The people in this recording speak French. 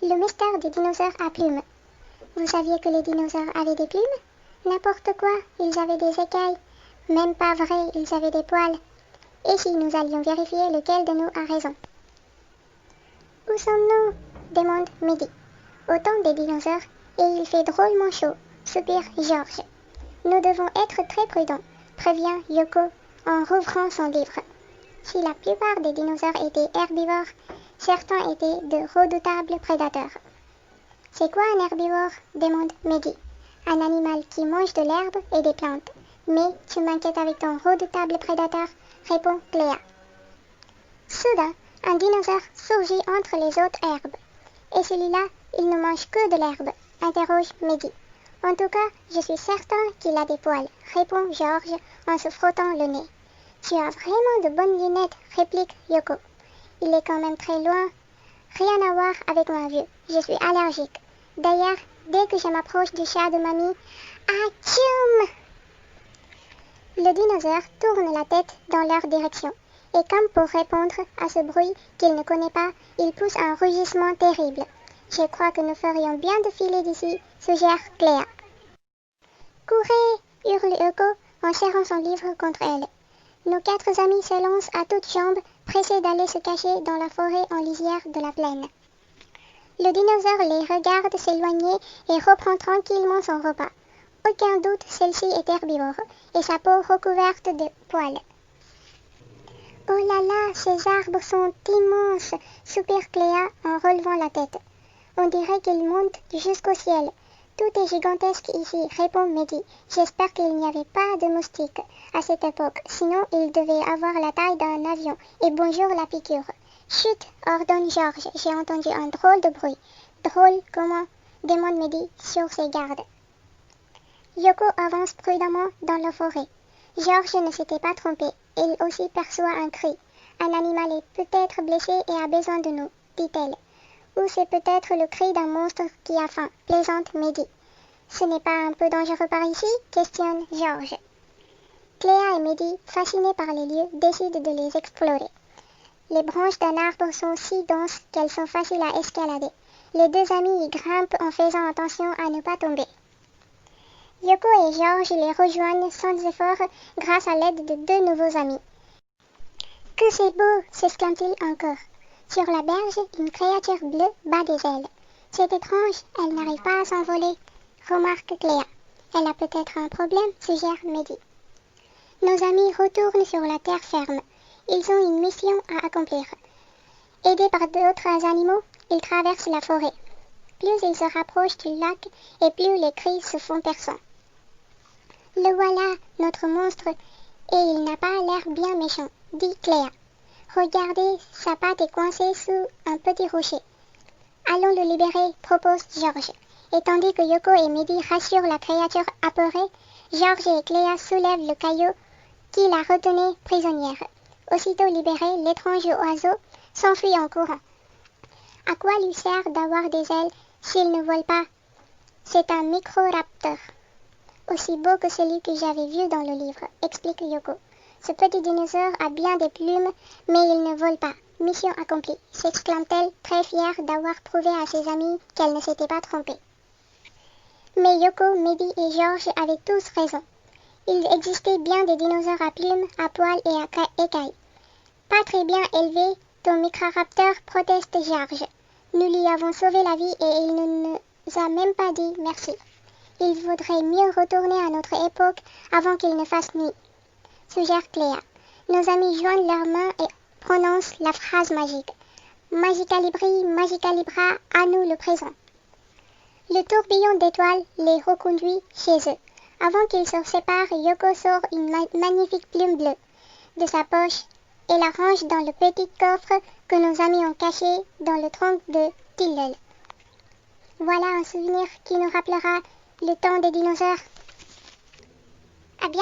Le mystère des dinosaures à plumes. Vous saviez que les dinosaures avaient des plumes? N'importe quoi, ils avaient des écailles. Même pas vrai, ils avaient des poils. Et si nous allions vérifier lequel de nous a raison? Où sommes-nous? Demande Mehdi. Au temps des dinosaures, et il fait drôlement chaud, soupire Georges. Nous devons être très prudents, prévient Yoko en rouvrant son livre. Si la plupart des dinosaures étaient herbivores, certains étaient de redoutables prédateurs. C'est quoi un herbivore? Demande Mehdi. Un animal qui mange de l'herbe et des plantes. Mais tu m'inquiètes avec ton redoutable prédateur, répond Cléa. Soudain, un dinosaure surgit entre les autres herbes. Et celui-là, il ne mange que de l'herbe, interroge Mehdi. En tout cas, je suis certain qu'il a des poils, répond Georges en se frottant le nez. Tu as vraiment de bonnes lunettes, réplique Yoko. Il est quand même très loin. Rien à voir avec moi, vieux. Je suis allergique. D'ailleurs, dès que je m'approche du chat de mamie, atchoum! Le dinosaure tourne la tête dans leur direction. Et comme pour répondre à ce bruit qu'il ne connaît pas, il pousse un rugissement terrible. Je crois que nous ferions bien de filer d'ici, suggère Cléa. Courez! Hurle Yoko en serrant son livre contre elle. Nos 4 amis se lancent à toutes jambes, pressés d'aller se cacher dans la forêt en lisière de la plaine. Le dinosaure les regarde s'éloigner et reprend tranquillement son repas. Aucun doute, celle-ci est herbivore, et sa peau recouverte de poils. Oh là là, ces arbres sont immenses, soupire Cléa en relevant la tête. On dirait qu'ils montent jusqu'au ciel. Tout est gigantesque ici, répond Mehdi. J'espère qu'il n'y avait pas de moustiques à cette époque, sinon il devait avoir la taille d'un avion. Et bonjour la piqûre. Chut, ordonne Georges, j'ai entendu un drôle de bruit. Drôle comment? Demande Mehdi sur ses gardes. Yoko avance prudemment dans la forêt. Georges ne s'était pas trompé, il aussi perçoit un cri. Un animal est peut-être blessé et a besoin de nous, dit-elle. Ou c'est peut-être le cri d'un monstre qui a faim, plaisante Mehdi. Ce n'est pas un peu dangereux par ici? Questionne Georges. Cléa et Mehdi, fascinés par les lieux, décident de les explorer. Les branches d'un arbre sont si denses qu'elles sont faciles à escalader. Les 2 amis y grimpent en faisant attention à ne pas tomber. Yoko et Georges les rejoignent sans effort grâce à l'aide de 2 nouveaux amis. Que c'est beau, s'exclame-t-il encore. Sur la berge, une créature bleue bat des ailes. C'est étrange, elle n'arrive pas à s'envoler, remarque Cléa. Elle a peut-être un problème, suggère Mehdi. Nos amis retournent sur la terre ferme. Ils ont une mission à accomplir. Aidés par d'autres animaux, ils traversent la forêt. Plus ils se rapprochent du lac et plus les cris se font perçants. Le voilà, notre monstre, et il n'a pas l'air bien méchant, dit Cléa. Regardez, sa patte est coincée sous un petit rocher. Allons le libérer, propose Georges. Et tandis que Yoko et Mehdi rassurent la créature apeurée, Georges et Cléa soulèvent le caillou qui la retenait prisonnière. Aussitôt libéré, l'étrange oiseau s'enfuit en courant. À quoi lui sert d'avoir des ailes s'il ne vole pas? C'est un microraptor, aussi beau que celui que j'avais vu dans le livre, explique Yoko. Ce petit dinosaure a bien des plumes, mais il ne vole pas. Mission accomplie, s'exclame-t-elle, très fière d'avoir prouvé à ses amis qu'elle ne s'était pas trompée. Mais Yoko, Mehdi et Georges avaient tous raison. Il existait bien des dinosaures à plumes, à poils et à écailles. Pas très bien élevé, ton microraptor, proteste Georges. Nous lui avons sauvé la vie et il ne nous a même pas dit merci. Il vaudrait mieux retourner à notre époque avant qu'il ne fasse nuit, suggère Cléa. Nos amis joignent leurs mains et prononcent la phrase magique. Magicalibri, Magicalibra, à nous le présent. Le tourbillon d'étoiles les reconduit chez eux. Avant qu'ils se séparent, Yoko sort une magnifique plume bleue de sa poche et la range dans le petit coffre que nos amis ont caché dans le tronc de tilleul. Voilà un souvenir qui nous rappellera le temps des dinosaures.